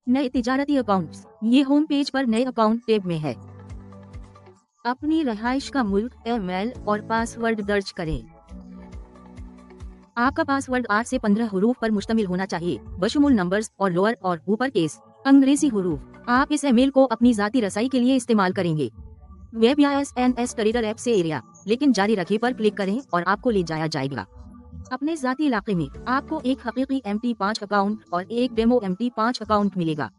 नए तिजारती अकाउंट्स, ये home page पर नए अकाउंट टैब में है। अपनी रहाइश का मुल्क, ईमेल और पासवर्ड दर्ज करें। आपका पासवर्ड 8 से 15 हरूफ पर मुश्तमिल होना चाहिए, बशमूल नंबर्स और लोअर और ऊपर केस अंग्रेजी हरूफ। आप इस ईमेल को अपनी जाती रसाई के लिए इस्तेमाल करेंगे, वेब या एसएनएस ट्रेडर ऐप से एरिया, लेकिन जारी रखें पर क्लिक करें और आपको ले जाया जाएगा अपने जाती इलाके में। आपको एक हकीकी MT5 अकाउंट और एक डेमो MT5 अकाउंट मिलेगा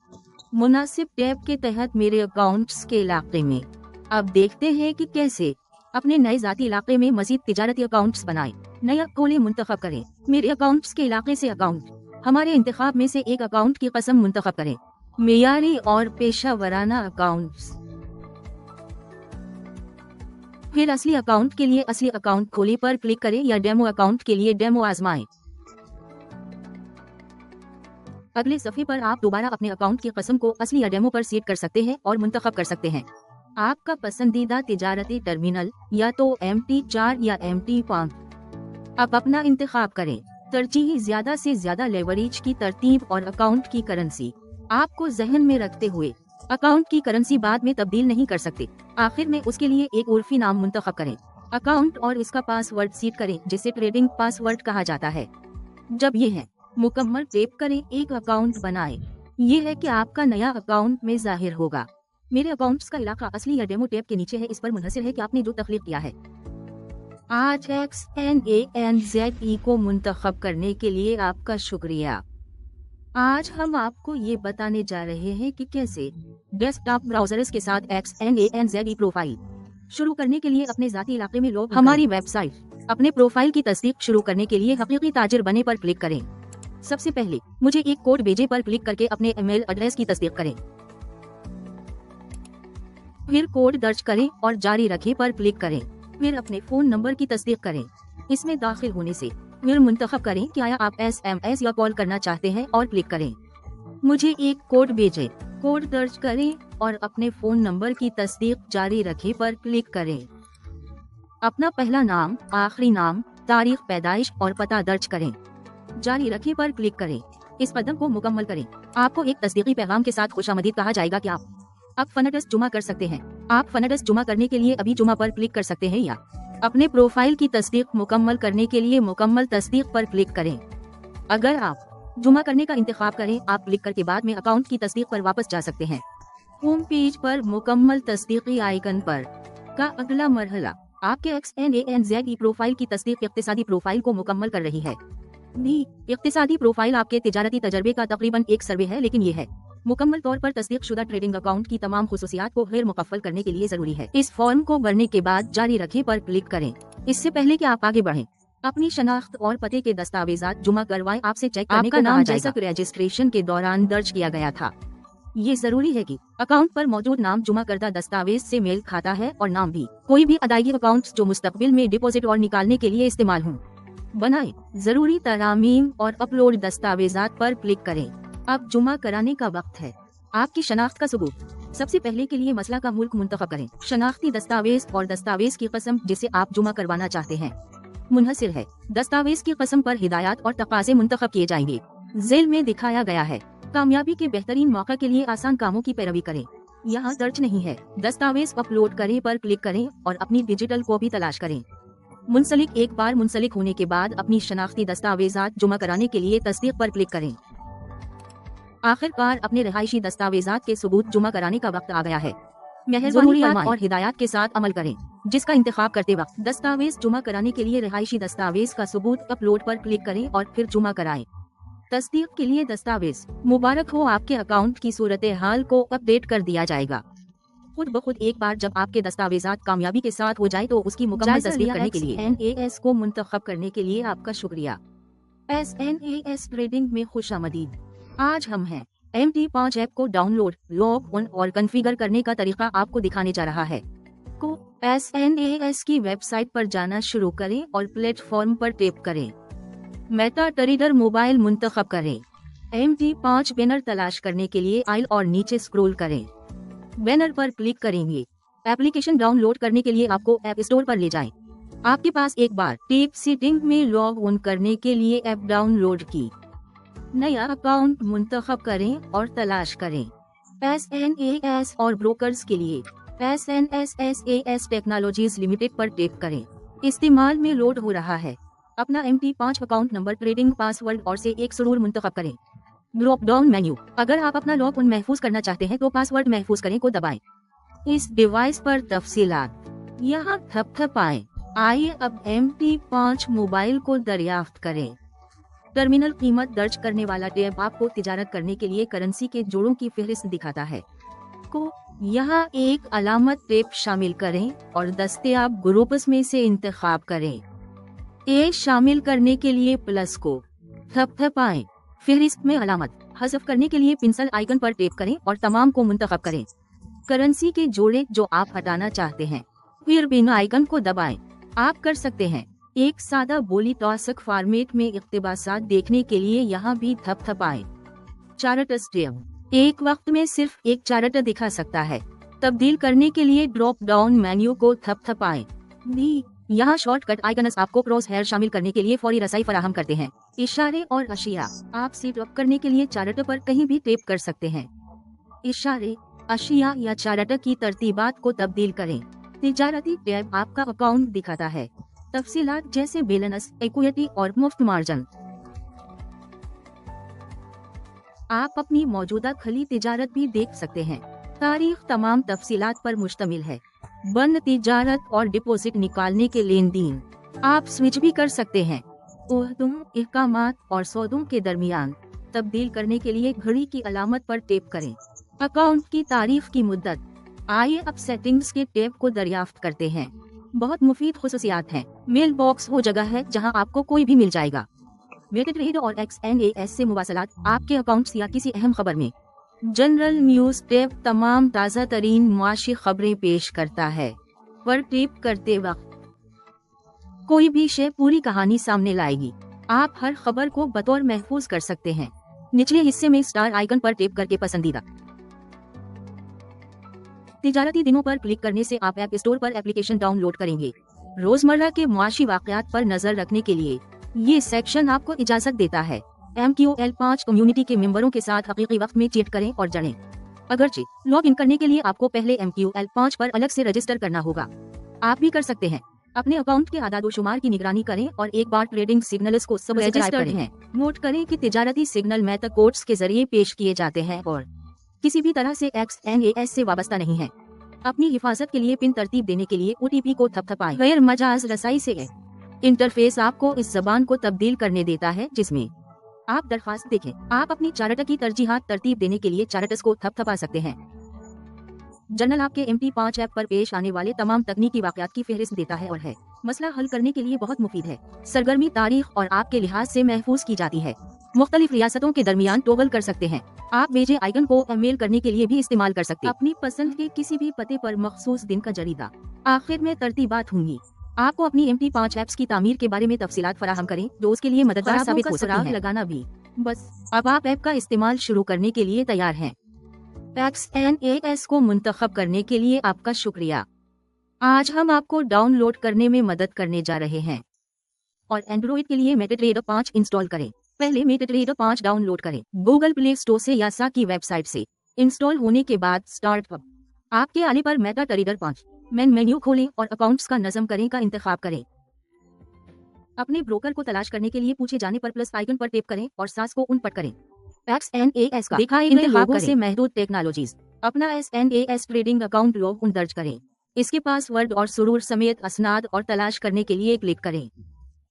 मुनासिब टैब के तहत मेरे अकाउंट्स के इलाके में। अब देखते हैं कि कैसे अपने नए जाती इलाके में मजीद तिजारती अकाउंट्स बनाएं। नया खोले मुंतखब करें। मेरे अकाउंट्स के इलाके से अकाउंट, हमारे इंतखाब में से एक अकाउंट की कसम मुंतखब करें। मेयारी और पेशा वराना अकाउंट्स। फिर असली अकाउंट के लिए असली अकाउंट खोले पर क्लिक करें या डेमो अकाउंट के लिए डेमो आजमाएं। अगले सफ़े पर आप दोबारा अपने अकाउंट की कसम को असली या डेमो पर सेट कर सकते हैं और मुंतखब कर सकते हैं आपका पसंदीदा तिजारती टर्मिनल, या तो MT4 या MT5। अब अपना इंतखाब करें। तरजीही ज्यादा से ज्यादा लेवरेज की तरतीब और अकाउंट की करेंसी आपको जहन में रखते हुए अकाउंट की करेंसी बाद में तब्दील नहीं कर सकते। आखिर में उसके लिए एक उर्फी नाम मुंतखब करें। अकाउंट और इसका पासवर्ड सेट करें, जिसे ट्रेडिंग पासवर्ड कहा जाता है। जब ये है मुकम्मल, टैप करें एक अकाउंट बनाएं। ये है कि आपका नया अकाउंट में जाहिर होगा। मेरे अकाउंट्स का इलाका असली या डेमो टैब के नीचे है। इस पर मुनहसिर है कि आपने जो तख्लीक किया है। आज XNANZE को मुंतखब करने के लिए आपका शुक्रिया। आज हम आपको ये बताने जा रहे हैं कि कैसे डेस्कटॉप ब्राउजर्स के साथ XNANZE प्रोफाइल शुरू करने के लिए अपने जाती इलाके में लोग हमारी वेबसाइट अपने प्रोफाइल की तस्दीक शुरू करने के लिए हकीकी ताजिर बने पर क्लिक करें। सबसे पहले मुझे एक कोड भेजे पर क्लिक करके अपने ईमेल एड्रेस की तस्दीक करें। फिर कोड दर्ज करें और जारी रखें पर क्लिक करें। फिर अपने फोन नंबर की तस्दीक करें। इसमें दाखिल होने से फिर मुंतखब करें कि आया आप SMS या कॉल करना चाहते हैं और क्लिक करें। मुझे एक कोड भेजें। कोड दर्ज करें और अपने फोन नंबर की तस्दीक जारी रखें पर क्लिक करें। अपना पहला नाम, आखिरी नाम, तारीख पैदाइश और पता दर्ज करें। जारी रखें पर क्लिक करें। इस कदम को मुकम्मल करें। आपको एक तस्दीकी पैगाम के साथ खुशामदीद कहा जाएगा कि आप अब फंड्स जुमा कर सकते हैं। आप फंड्स जुमा करने के लिए अभी जुमा पर क्लिक कर सकते हैं या अपने प्रोफाइल की तस्दीक मुकम्मल करने के लिए मुकम्मल तस्दीक पर क्लिक करें। अगर आप जुमा करने का इंतखाब करें, आप क्लिक करके बाद में अकाउंट की तस्दीक पर वापस जा सकते हैं। होम पेज पर मुकम्मल तस्दीकी आइकन पर का अगला मरहला आपके XNANZE प्रोफाइल की तस्दीक इक्तिसादी प्रोफाइल को मुकम्मल कर रही है। इक्तिसादी प्रोफाइल आपके तिजारती तजर्बे का तकरीबन एक सर्वे है, लेकिन ये है मुकम्मल तौर पर तस्दीक शुदा ट्रेडिंग अकाउंट की तमाम खुसूसियात को गैर मुकफ्फल करने के लिए जरूरी है। इस फॉर्म को भरने के बाद जारी रखें पर क्लिक करें। इससे पहले कि आप आगे बढ़ें, अपनी शनाख्त और पते के दस्तावेजात जुमा करवाएं। आपसे चेक करने को कहा जाएगा। जैसा रजिस्ट्रेशन के दौरान दर्ज किया गया था, ये जरूरी है कि अकाउंट पर मौजूद नाम जुमा करदा दस्तावेज से मेल खाता है और नाम भी कोई भी अदायगी अकाउंट जो मुस्तकबिल में डिपॉजिट और निकालने के लिए इस्तेमाल हों बनाए। जरूरी तरामीम और अपलोड दस्तावेजात पर क्लिक करें। अब जुमा कराने का वक्त है। आपकी शनाख्त का सबूत। सबसे पहले के लिए मसला का मुल्क मुंतखब करें। शनाख्ती दस्तावेज और दस्तावेज की कसम जिसे आप जुमा करवाना चाहते हैं मुनहसिर है। दस्तावेज की कसम पर हिदायत और तकाज़े मुंतखब किए जाएंगे। जेल में दिखाया गया है। कामयाबी के बेहतरीन मौका के लिए आसान कामों की पैरवी करें। यहाँ दर्ज नहीं है। दस्तावेज अपलोड करें पर क्लिक करें और अपनी डिजिटल कॉपी तलाश करें। मुंसलिक एक बार मुंसलिक होने के बाद अपनी शनाख्ती दस्तावेजात जुमा कराने के लिए तस्दीक पर क्लिक करें। आखिरकार अपने रहायशी दस्तावेजात के सबूत जुमा कराने का वक्त आ गया है। मेहरबानी और हिदायत के साथ अमल करें, जिसका इंतखाब करते वक्त दस्तावेज जुमा कराने के लिए रहायशी दस्तावेज का सबूत अपलोड पर क्लिक करें और फिर जुमा कराएं। तस्दीक के लिए दस्तावेज। मुबारक हो, आपके अकाउंट की सूरत हाल को अपडेट कर दिया जाएगा। खुद ब खुद एक बार जब आपके दस्तावेजात कामयाबी के साथ हो जाए तो उसकी मुकम्मल तस्दीक करने के लिए XNAS को मुंतखब करने के लिए आपका शुक्रिया। SNAS ट्रेडिंग में खुशामदीद। आज हम हैं MT5 ऐप को डाउनलोड, लॉग ऑन और कॉन्फ़िगर करने का तरीका आपको दिखाने जा रहा है। को SNAS की वेबसाइट पर जाना शुरू करें और प्लेटफॉर्म पर टैप करें। मेटा ट्रेडर मोबाइल मुंतखब करें। MT5 बैनर तलाश करने के लिए आइल और नीचे स्क्रॉल करें। बैनर पर क्लिक करेंगे। एप्लीकेशन डाउनलोड करने के लिए आपको ऐप स्टोर पर ले जाएं। आपके पास एक बार टैप सेटिंग में लॉग ऑन करने के लिए ऐप डाउनलोड की नया अकाउंट मुंतखब करें और तलाश करें। SNAS और ब्रोकर्स के लिए SNSSAS टेक्नोलॉजीज लिमिटेड पर टैप करें। इस्तेमाल में लोड हो रहा है। अपना MT5 account number, trading password और से एक जरूर मुंतखब करें। ड्रॉप डाउन मेन्यू, अगर आप अपना लॉग इन महफूज करना चाहते हैं तो पासवर्ड महफूज करें को दबाएं। इस डिवाइस पर तफसीलात यहाँ थपथपाएं। आइए अब MT5 मोबाइल को दरियाफ्त करें। टर्मिनल कीमत दर्ज करने वाला टैब आपको तिजारत करने के लिए करेंसी के जोड़ों की फहरिस्त दिखाता है। को यहाँ एक अलामत टैब शामिल करें और दस्तयाब ग्रुप्स में से इंतखाब करें। ए शामिल करने के लिए प्लस को थपथपाएं। फहरिस्त में अलामत हज़फ करने के लिए पेंसिल आइकन पर टैप करें और तमाम को मुंतखब करें। करेंसी के जोड़े जो आप हटाना चाहते हैं, फिर बिन आइकन को दबाएं। आप कर सकते हैं। एक सादा बोली टॉसक फॉर्मेट में इक्तिबासात देखने के लिए यहाँ भी थपथपाएं। चार्ट्स टैब एक वक्त में सिर्फ एक चार्ट दिखा सकता है। तब्दील करने के लिए ड्रॉप डाउन मेन्यू को थपथपाएं। डी यहाँ शॉर्टकट आइकन्स आपको क्रॉस हेयर शामिल करने के लिए फौरी रसाई फराहम करते हैं। इशारे और अशिया, आप सेट अप करने के लिए चार्ट पर कहीं भी टैप कर सकते हैं। इशारे, अशिया या चार्ट की तरतीबात को तब्दील करें। तिजारती टैब आपका अकाउंट दिखाता है। तफसीलात जैसे बैलेंस, इक्विटी और मुफ्त मार्जिन। आप अपनी मौजूदा खली तिजारत भी देख सकते हैं। तारीख तमाम तफसीलात पर मुश्तमिल है। बंद तिजारत और डिपॉजिट निकालने के लेन देन आप स्विच भी कर सकते हैं। ओहदों, इहकामात और सौदों के दरमियान तब्दील करने के लिए घड़ी की अलामत पर टैप करें। अकाउंट की तारीफ की मुद्दत, आइए अब सेटिंग्स के टैब को दरियाफ्त करते हैं। बहुत मुफीद खुसूसियात हैं। मेल बॉक्स वो जगह है जहां आपको कोई भी मिल जाएगा। मेटाट्रेड और XNAS से मुवासलात आपके अकाउंट्स या किसी अहम खबर में। जनरल न्यूज टैब तमाम ताज़ा तरीन मुआशी खबरें पेश करता है। पर टैप करते वक्त कोई भी शे पूरी कहानी सामने लाएगी। आप हर खबर को बतौर महफूज कर सकते हैं। निचले हिस्से में स्टार आइकन पर टैप करके पसंदीदा तिजारती दिनों पर क्लिक करने से आप ऐप स्टोर पर एप्लीकेशन डाउनलोड करेंगे। रोजमर्रा के मुआशी वाकयात पर नजर रखने के लिए ये सेक्शन आपको इजाजत देता है। MQL5 कम्युनिटी के मेंबरों के साथ हकीकी वक्त में चैट करें और जानें। अगरचे लॉग इन करने के लिए आपको पहले MQL5 पर अलग से रजिस्टर करना होगा। आप भी कर सकते हैं। अपने अकाउंट के आदादोशुमार की निगरानी करें और एक बार ट्रेडिंग सिग्नल्स को सब्सक्राइब करें। नोट करें कि तिजारती सिग्नल मेथड कोड्स के जरिए पेश किए जाते हैं और किसी भी तरह से XNAS से वाबस्ता नहीं है। अपनी हिफाजत के लिए पिन तरतीब देने के लिए OTP को थपथपाएं। गैर मजाज रसाई से इंटरफेस आपको इस जबान को तब्दील करने देता है जिसमें आप दरख्वास्त देखें। आप अपनी चार्ट की तरजीहात तरतीब देने के लिए चार्ट्स को थपथपा सकते हैं। जर्नल आपके MT5 ऐप पर पेश आने वाले तमाम तकनीकी वाकयात की फहरिस्त देता है और है मसला हल करने के लिए बहुत मुफीद है। सरगर्मी तारीख और आपके लिहाज से महफूज की जाती है। मुख्तलिफ रियासतों के दरमियान टॉगल कर सकते हैं। आप भेजे आइकन को ईमेल करने के लिए भी इस्तेमाल कर सकते हैं। अपनी पसंद के किसी भी पते पर मखसूस दिन का जरीदा। आखिर में तरतीबात होंगी। आपको अपनी MT5 ऐप्स की तामीर के बारे में तफसीलात फराहम करें जो उसके लिए मददगार साबित हो सकती है। लगाना भी बस अब आप ऐप का इस्तेमाल शुरू करने के लिए तैयार हैं। XNAS को मुंतखब करने के लिए आपका शुक्रिया। आज हम आपको डाउनलोड करने में मदद करने जा रहे हैं और एंड्रॉइड के लिए मेटाट्रेडर 5 इंस्टॉल करें। पहले मेटाट्रेडर 5 डाउनलोड करें गूगल प्ले स्टोर से या सा की वेबसाइट से। इंस्टॉल होने के बाद स्टार्ट अप आपके आने पर मेटाट्रेडर 5 मेन्यू खोलें और अकाउंट्स का नज़म करें का इंतखाब करें। अपने ब्रोकर को तलाश करने के लिए पूछे जाने पर प्लस आइकन पर टैप करें और सास को उन पर करें। XNAS का दिखाए गए लोगों से महदूद टेक्नोलॉजीज। अपना SNAS trading account log in दर्ज करें। इसके पासवर्ड और सुरूर समेत असनाद और तलाश करने के लिए क्लिक करें।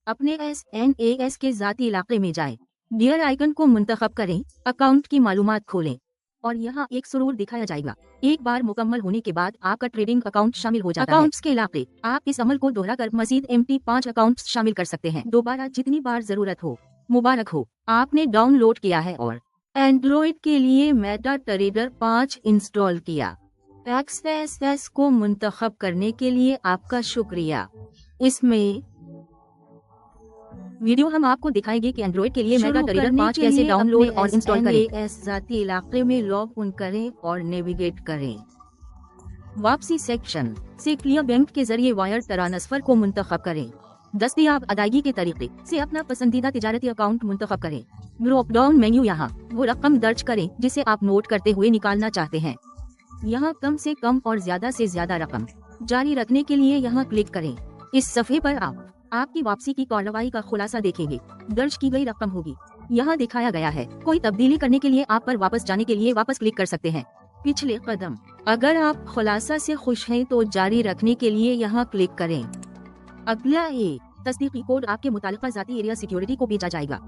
अपने SNAS के जाती इलाके में जाएं। डियर आइकन को मुंतखब करें। अकाउंट की मालूमात खोलें और यहाँ एक सुरूर दिखाया जाएगा। एक बार मुकम्मल होने के बाद आपका ट्रेडिंग अकाउंट शामिल हो जाता है। अकाउंट्स के इलाके आप इस अमल को दोहरा कर मजीद MT5 अकाउंट्स शामिल कर सकते हैं। दोबारा जितनी बार जरूरत हो। मुबारक हो, आपने डाउनलोड किया है और एंड्रॉइड के लिए मेटाट्रेडर 5 इंस्टॉल किया। XNAS को मुंतखब करने के लिए आपका शुक्रिया। इसमें वीडियो हम आपको दिखाएंगे कि एंड्रॉइड के लिए मेटाट्रेडर 5 कैसे डाउनलोड और इंस्टॉल करें। जाती इलाके में लॉग इन करें और नेविगेट करें। वापसी सेक्शन से क्लियर बैंक के जरिए वायर ट्रांसफर को मुंतखब करें। दस्तयाब अदायगी के तरीके से अपना पसंदीदा तिजारती अकाउंट मुंतखब करें। ड्रॉप डाउन मेन्यू यहाँ वो रकम दर्ज करें जिसे आप नोट करते हुए निकालना चाहते हैं। यहाँ कम से कम और ज्यादा से ज्यादा रकम जारी रखने के लिए यहाँ क्लिक करें। इस सफ़े पर आप आपकी वापसी की कार्रवाई का खुलासा देखेंगे। दर्ज की गई रकम होगी यहाँ दिखाया गया है। कोई तब्दीली करने के लिए आप पर वापस जाने के लिए वापस क्लिक कर सकते हैं। पिछले कदम, अगर आप खुलासा से खुश हैं तो जारी रखने के लिए यहाँ क्लिक करें। अगला एक तस्दीकी कोड आपके मुतालिका ज़ाती एरिया सिक्योरिटी को भेजा जाएगा।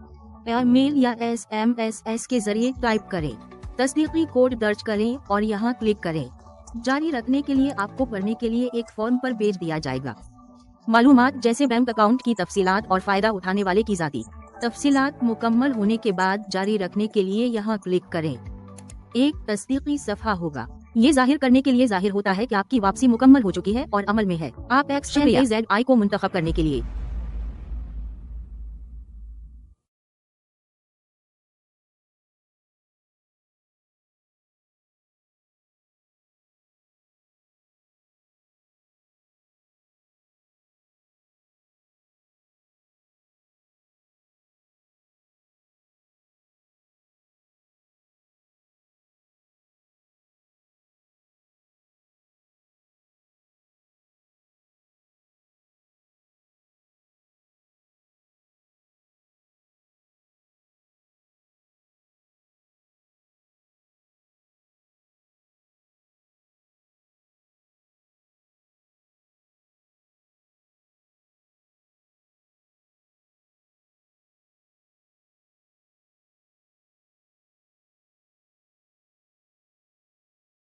ईमेल या SMS के जरिए टाइप करें। तस्दीकी कोड दर्ज करें और यहाँ क्लिक करें। जारी रखने के लिए आपको पढ़ने के लिए एक फॉर्म पर भेज दिया जाएगा। मालूमात जैसे बैंक अकाउंट की तफसीलात और फायदा उठाने वाले की ज़ाती तफसीलात मुकम्मल होने के बाद जारी रखने के लिए यहाँ क्लिक करें। एक तस्दीकी सफ़हा होगा। ये जाहिर करने के लिए जाहिर होता है कि आपकी वापसी मुकम्मल हो चुकी है और अमल में है। आप XZI को मुंतखब करने के लिए